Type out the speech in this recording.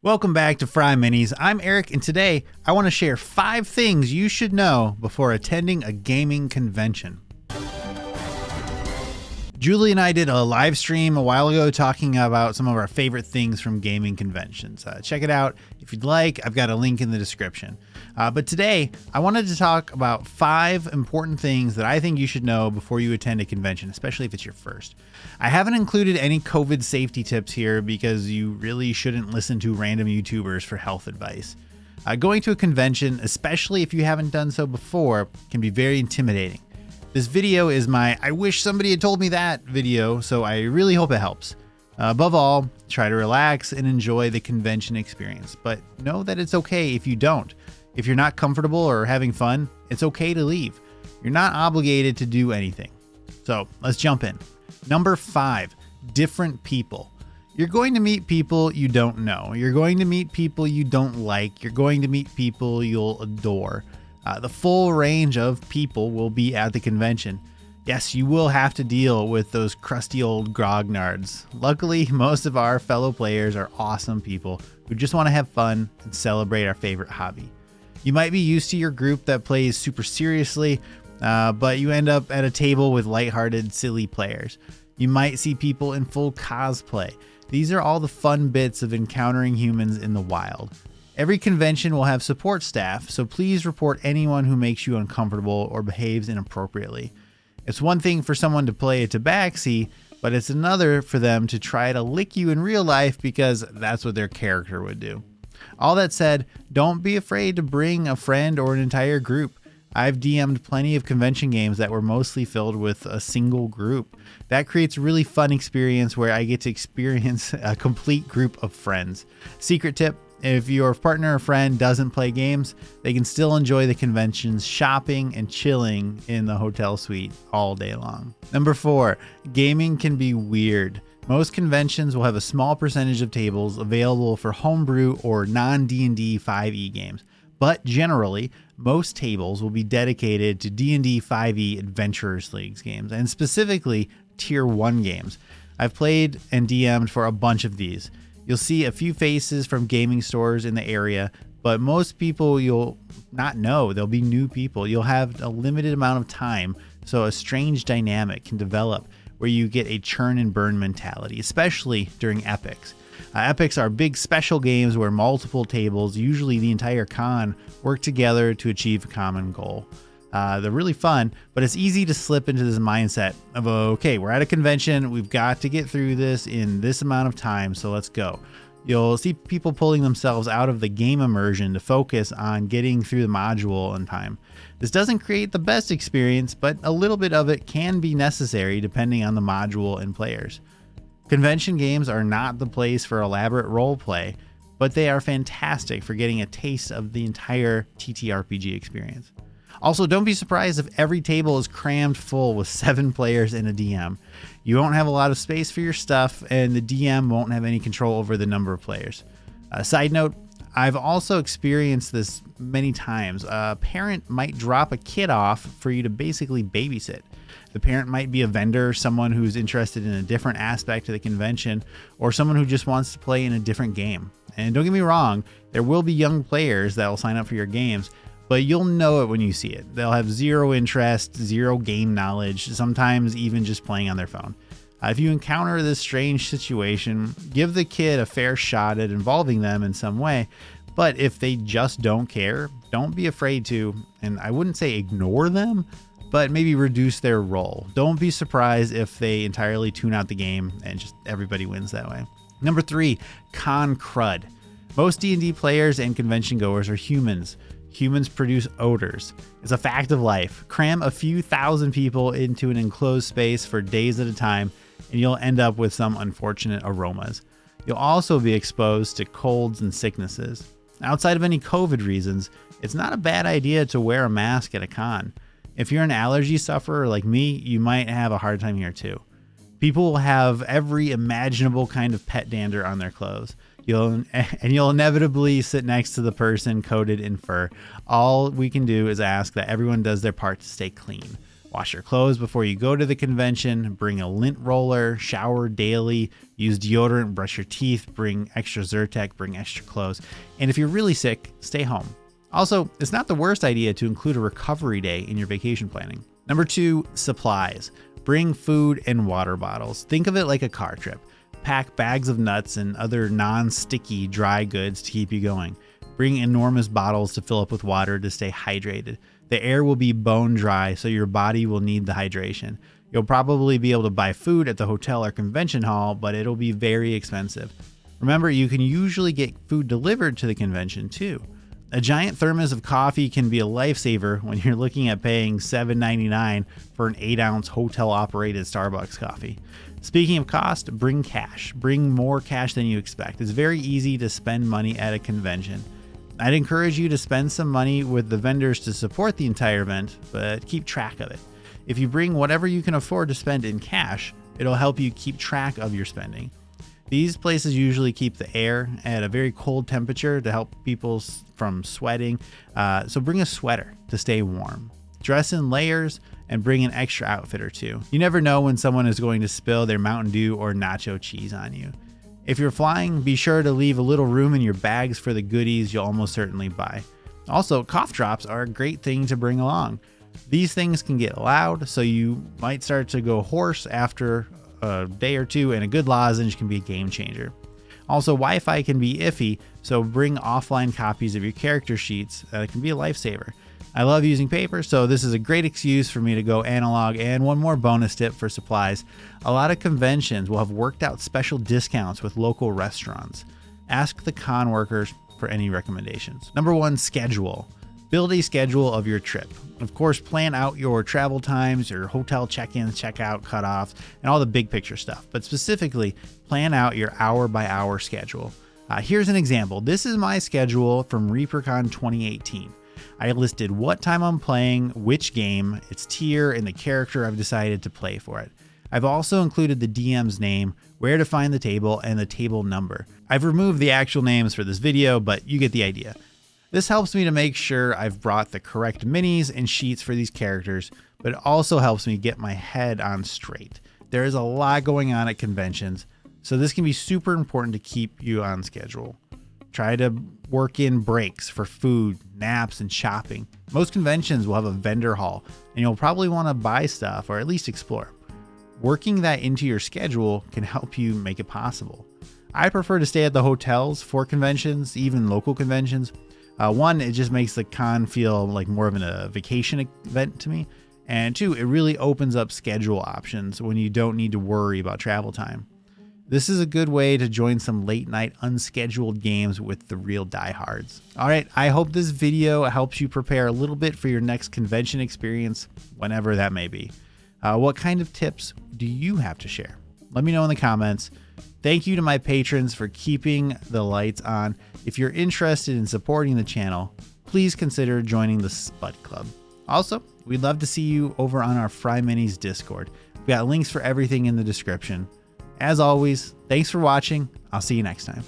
Welcome back to FryMinis. I'm Eric, and today I want to share 5 things you should know before attending a gaming convention. Julie and I did a live stream a while ago talking about some of our favorite things from gaming conventions. Check it out if you'd like. I've got a link in the description. But today, I wanted to talk about 5 important things that I think you should know before you attend a convention, especially if it's your first. I haven't included any COVID safety tips here because you really shouldn't listen to random YouTubers for health advice. Going to a convention, especially if you haven't done so before, can be very intimidating. This video is my I wish somebody had told me that video, so I really hope it helps. Above all, try to relax and enjoy the convention experience, but know that it's okay if you don't. If you're not comfortable or having fun, it's okay to leave. You're not obligated to do anything. So let's jump in. Number 5, different people. You're going to meet people you don't know. You're going to meet people you don't like. You're going to meet people you'll adore. The full range of people will be at the convention. Yes, you will have to deal with those crusty old grognards. Luckily, most of our fellow players are awesome people who just want to have fun and celebrate our favorite hobby. You might be used to your group that plays super seriously, but you end up at a table with lighthearted, silly players. You might see people in full cosplay. These are all the fun bits of encountering humans in the wild. Every convention will have support staff, so please report anyone who makes you uncomfortable or behaves inappropriately. It's one thing for someone to play a tabaxi, but it's another for them to try to lick you in real life because that's what their character would do. All that said, don't be afraid to bring a friend or an entire group. I've DM'd plenty of convention games that were mostly filled with a single group. That creates a really fun experience where I get to experience a complete group of friends. Secret tip: if your partner or friend doesn't play games, they can still enjoy the conventions, shopping and chilling in the hotel suite all day long. Number 4, gaming can be weird. Most conventions will have a small percentage of tables available for homebrew or non-D&D 5e games, but generally, most tables will be dedicated to D&D 5e Adventurers Leagues games, and specifically Tier 1 games. I've played and DM'd for a bunch of these. You'll see a few faces from gaming stores in the area, but most people you'll not know. They'll be new people. You'll have a limited amount of time, so a strange dynamic can develop where you get a churn and burn mentality, especially during epics. Epics are big special games where multiple tables, usually the entire con, work together to achieve a common goal. They're really fun, but it's easy to slip into this mindset of, okay, we're at a convention, we've got to get through this in this amount of time, so let's go. You'll see people pulling themselves out of the game immersion to focus on getting through the module in time. This doesn't create the best experience, but a little bit of it can be necessary depending on the module and players. Convention games are not the place for elaborate role play, but they are fantastic for getting a taste of the entire TTRPG experience. Also, don't be surprised if every table is crammed full with 7 players and a DM. You won't have a lot of space for your stuff, and the DM won't have any control over the number of players. Side note, I've also experienced this many times. A parent might drop a kid off for you to basically babysit. The parent might be a vendor, someone who's interested in a different aspect of the convention, or someone who just wants to play in a different game. And don't get me wrong, there will be young players that will sign up for your games, but you'll know it when you see it. They'll have zero interest, zero game knowledge, sometimes even just playing on their phone. If you encounter this strange situation, give the kid a fair shot at involving them in some way. But if they just don't care, don't be afraid to, and I wouldn't say ignore them, but maybe reduce their role. Don't be surprised if they entirely tune out the game and just everybody wins that way. Number 3, con crud. Most D&D players and convention goers are humans. Humans produce odors. It's a fact of life. Cram a few thousand people into an enclosed space for days at a time, and you'll end up with some unfortunate aromas. You'll also be exposed to colds and sicknesses. Outside of any COVID reasons, it's not a bad idea to wear a mask at a con. If you're an allergy sufferer like me, you might have a hard time here too. People will have every imaginable kind of pet dander on their clothes. You'll inevitably sit next to the person coated in fur. All we can do is ask that everyone does their part to stay clean. Wash your clothes before you go to the convention, bring a lint roller, shower daily, use deodorant, brush your teeth, bring extra Zyrtec, bring extra clothes. And if you're really sick, stay home. Also, it's not the worst idea to include a recovery day in your vacation planning. Number 2, supplies. Bring food and water bottles. Think of it like a car trip. Pack bags of nuts and other non-sticky dry goods to keep you going. Bring enormous bottles to fill up with water to stay hydrated. The air will be bone dry, so your body will need the hydration. You'll probably be able to buy food at the hotel or convention hall, but it'll be very expensive. Remember, you can usually get food delivered to the convention too. A giant thermos of coffee can be a lifesaver when you're looking at paying $7.99 for an 8-ounce hotel-operated Starbucks coffee. Speaking of cost, bring cash. Bring more cash than you expect. It's very easy to spend money at a convention. I'd encourage you to spend some money with the vendors to support the entire event, but keep track of it. If you bring whatever you can afford to spend in cash, it'll help you keep track of your spending. These places usually keep the air at a very cold temperature to help people from sweating, so bring a sweater to stay warm. Dress in layers and bring an extra outfit or two. You never know when someone is going to spill their Mountain Dew or nacho cheese on you. If you're flying, be sure to leave a little room in your bags for the goodies you'll almost certainly buy. Also, cough drops are a great thing to bring along. These things can get loud, so you might start to go hoarse after a day or two, and a good lozenge can be a game changer. Also, Wi-Fi can be iffy, so bring offline copies of your character sheets. It can be a lifesaver. I love using paper, so this is a great excuse for me to go analog. And one more bonus tip for supplies. A lot of conventions will have worked out special discounts with local restaurants. Ask the con workers for any recommendations. Number 1, schedule. Build a schedule of your trip. Of course, plan out your travel times, your hotel check-ins, check-out, cutoffs, and all the big picture stuff. But specifically, plan out your hour-by-hour schedule. Here's an example. This is my schedule from ReaperCon 2018. I listed what time I'm playing, which game, its tier, and the character I've decided to play for it. I've also included the DM's name, where to find the table, and the table number. I've removed the actual names for this video, but you get the idea. This helps me to make sure I've brought the correct minis and sheets for these characters, but it also helps me get my head on straight. There is a lot going on at conventions, so this can be super important to keep you on schedule. Try to work in breaks for food, naps, and shopping. Most conventions will have a vendor hall, and you'll probably want to buy stuff or at least explore. Working that into your schedule can help you make it possible. I prefer to stay at the hotels for conventions, even local conventions. One, it just makes the con feel like more of a vacation event to me. And 2, it really opens up schedule options when you don't need to worry about travel time. This is a good way to join some late night unscheduled games with the real diehards. All right, I hope this video helps you prepare a little bit for your next convention experience, whenever that may be. What kind of tips do you have to share? Let me know in the comments. Thank you to my patrons for keeping the lights on. If you're interested in supporting the channel, please consider joining the Spud Club. Also, we'd love to see you over on our FryMinis Discord. We've got links for everything in the description. As always, thanks for watching. I'll see you next time.